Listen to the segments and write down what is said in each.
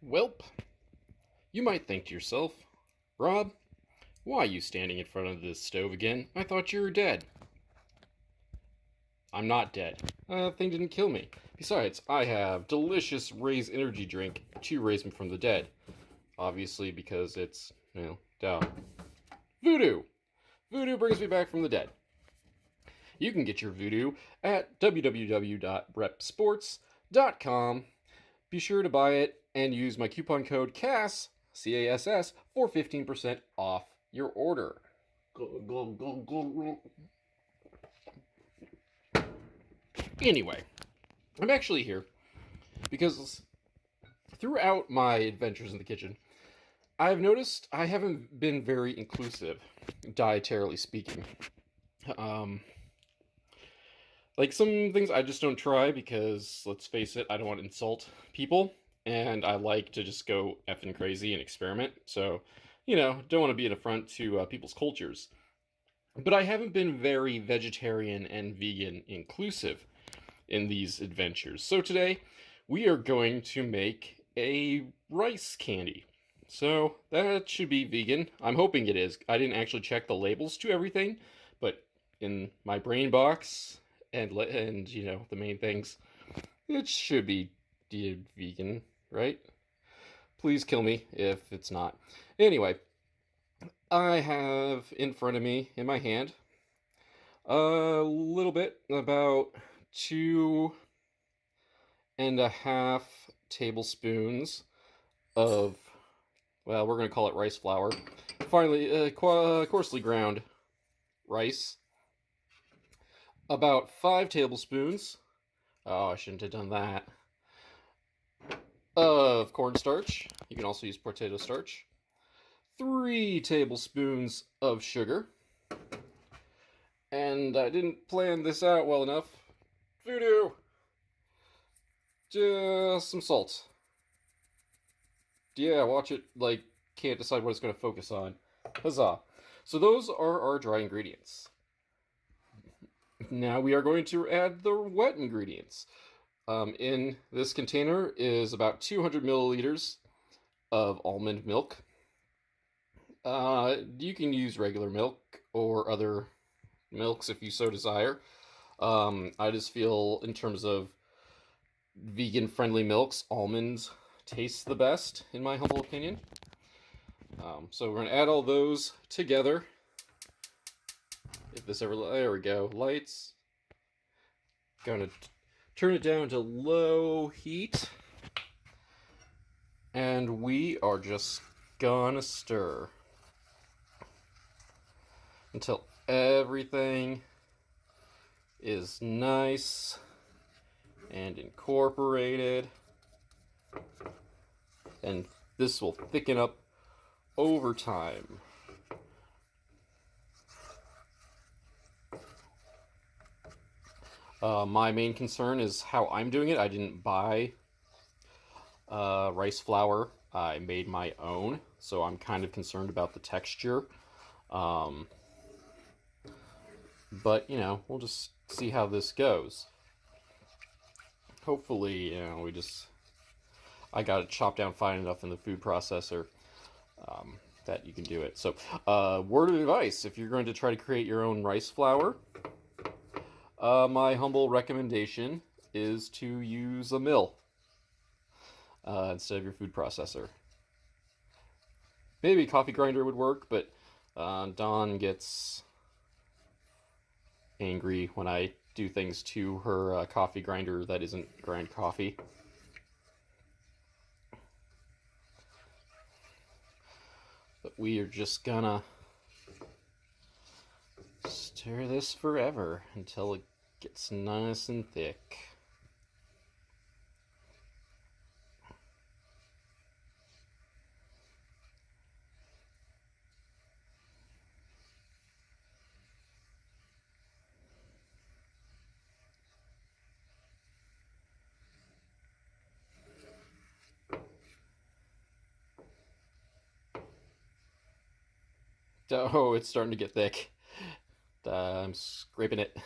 Welp, you might think to yourself, Rob, why are you standing in front of this stove again? I thought you were dead. I'm not dead. That thing didn't kill me. Besides, I have delicious Raise energy drink to raise me from the dead. Obviously, because it's, duh. Voodoo! Voodoo brings me back from the dead. You can get your voodoo at www.repsports.com. Be sure to buy it and use my coupon code CASS, CASS, for 15% off your order. Anyway, I'm actually here because throughout my adventures in the kitchen, I've noticed I haven't been very inclusive, dietarily speaking. Um, like some things I just don't try because, let's face it, I don't want to insult people, and I like to just go effing crazy and experiment. So, don't want to be an affront to people's cultures. But I haven't been very vegetarian and vegan inclusive in these adventures. So today, we are going to make a rice candy. So that should be vegan. I'm hoping it is. I didn't actually check the labels to everything, but in my brain box and the main things, it should be vegan, right? Please kill me if it's not. Anyway, I have in front of me in my hand a little bit, about 2.5 tablespoons of, well, we're going to call it rice flour. Finally, coarsely ground rice. About 5 tablespoons. Oh, I shouldn't have done that. Of cornstarch. You can also use potato starch. 3 tablespoons of sugar. And I didn't plan this out well enough. Voodoo! Just some salt. Yeah, watch it, can't decide what it's going to focus on. Huzzah. So those are our dry ingredients. Now we are going to add the wet ingredients. In this container is about 200 milliliters of almond milk. You can use regular milk or other milks if you so desire. I just feel, in terms of vegan-friendly milks, almonds taste the best, in my humble opinion. So we're going to add all those together. If this ever... There we go. Lights. Going to turn it down to low heat. And we are just gonna stir until everything is nice and incorporated. And this will thicken up over time. My main concern is how I'm doing it. I didn't buy rice flour. I made my own, so I'm kind of concerned about the texture. But, we'll just see how this goes. Hopefully, I got it chopped down fine enough in the food processor that you can do it. So, word of advice, if you're going to try to create your own rice flour, my humble recommendation is to use a mill instead of your food processor. Maybe a coffee grinder would work, but Dawn gets angry when I do things to her coffee grinder that isn't grind coffee. But we are just gonna stir this forever until it gets nice and thick. Oh, it's starting to get thick. I'm scraping it.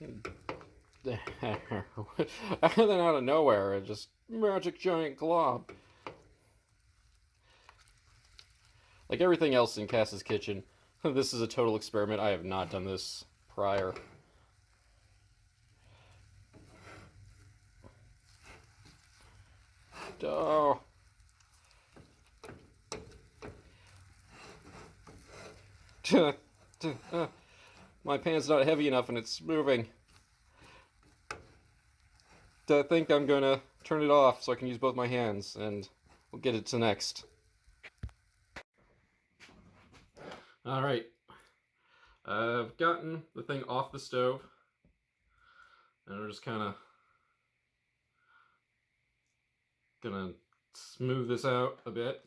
And then out of nowhere, it just magic giant glob. Like everything else in Cass's kitchen, this is a total experiment. I have not done this prior. Oh. My pan's not heavy enough and it's moving. I think I'm gonna turn it off so I can use both my hands, and we'll get it to next. Alright. I've gotten the thing off the stove, and we're just kind of gonna smooth this out a bit.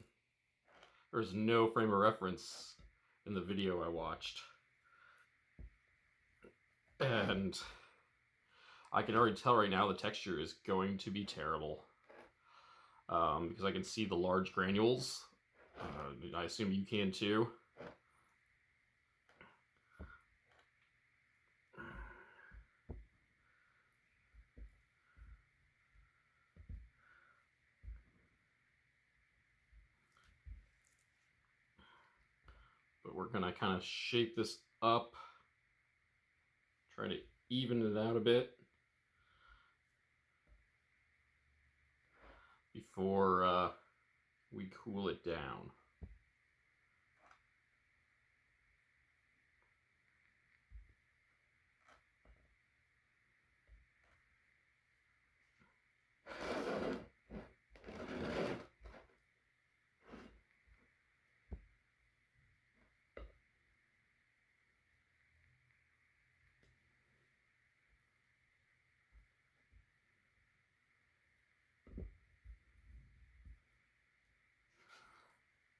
There's no frame of reference in the video I watched. And I can already tell right now the texture is going to be terrible. Because I can see the large granules. I assume you can too. But we're gonna kind of shape this up, try to even it out a bit before we cool it down.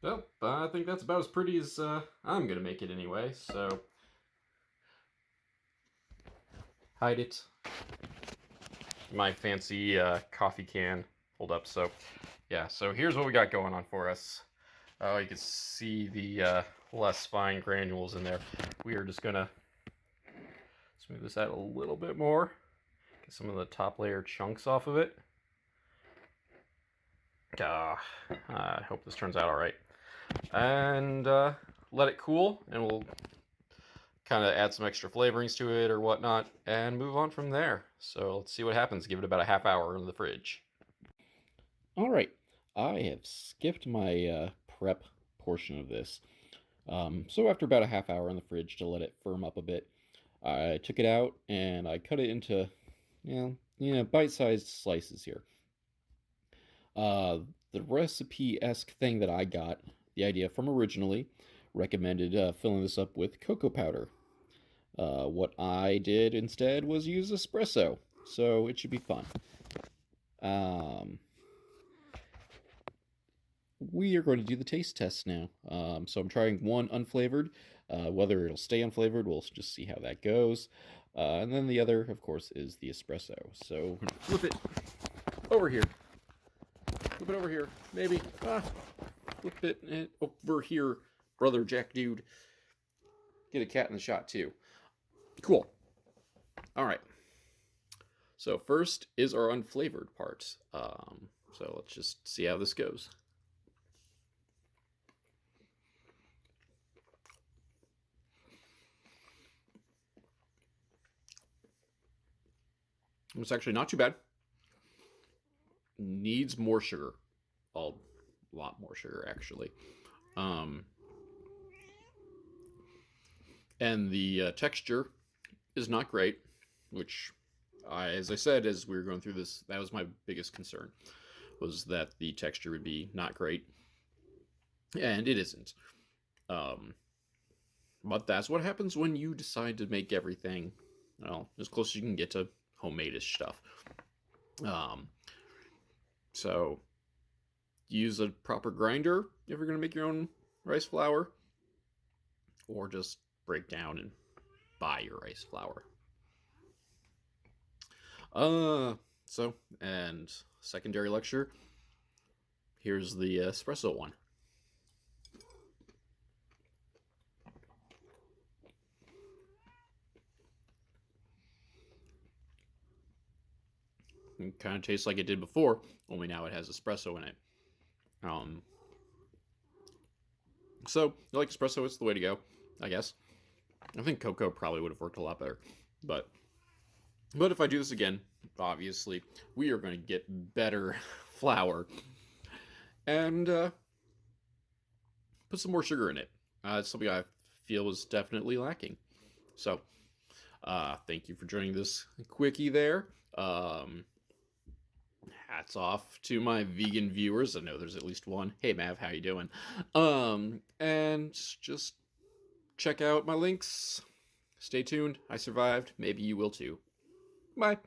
Well, I think that's about as pretty as I'm gonna make it anyway, so hide it. My fancy coffee can hold up, so yeah, so here's what we got going on for us. You can see the less fine granules in there. We are just gonna smooth this out a little bit more, get some of the top layer chunks off of it. I hope this turns out all right. And let it cool, and we'll kind of add some extra flavorings to it or whatnot, and move on from there. So let's see what happens. Give it about a half hour in the fridge. All right, I have skipped my prep portion of this. So after about a half hour in the fridge to let it firm up a bit, I took it out and I cut it into, bite-sized slices here. The recipe-esque thing that I got, the idea from originally, recommended filling this up with cocoa powder. What I did instead was use espresso, so it should be fun. We are going to do the taste test now. So I'm trying one unflavored. Whether it'll stay unflavored, we'll just see how that goes. And then the other, of course, is the espresso. So we're going to flip it over here. Flip it over here, maybe. Flip it over here, brother Jack dude. Get a cat in the shot too. Cool. All right. So first is our unflavored part. So let's just see how this goes. It's actually not too bad. Needs more sugar. A lot more sugar, actually. And the texture is not great, which, as I said, as we were going through this, that was my biggest concern, was that the texture would be not great. And it isn't. But that's what happens when you decide to make everything, well, as close as you can get to homemade-ish stuff. So use a proper grinder if you're going to make your own rice flour, or just break down and buy your rice flour. So, and secondary lecture, here's the espresso one. It kind of tastes like it did before, only now it has espresso in it. So, you like espresso, it's the way to go, I guess. I think cocoa probably would have worked a lot better. But if I do this again, obviously, we are going to get better flour. And put some more sugar in it. It's something I feel was definitely lacking. So, thank you for joining this quickie there. Hats off to my vegan viewers. I know there's at least one. Hey Mav, how you doing? And just check out my links. Stay tuned. I survived. Maybe you will too. Bye.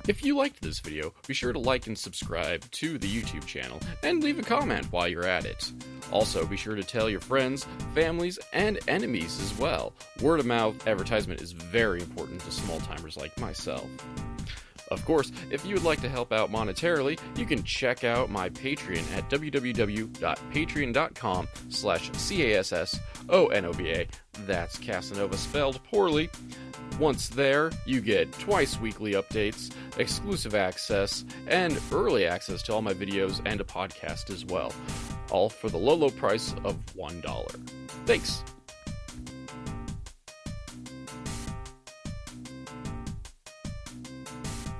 If you liked this video, be sure to like and subscribe to the YouTube channel, and leave a comment while you're at it. Also, be sure to tell your friends, families, and enemies as well. Word of mouth advertisement is very important to small-timers like myself. Of course, if you would like to help out monetarily, you can check out my Patreon at www.patreon.com/CASSONOVA. That's Casanova spelled poorly. Once there, you get twice weekly updates, exclusive access, and early access to all my videos and a podcast as well. All for the low, low price of $1. Thanks!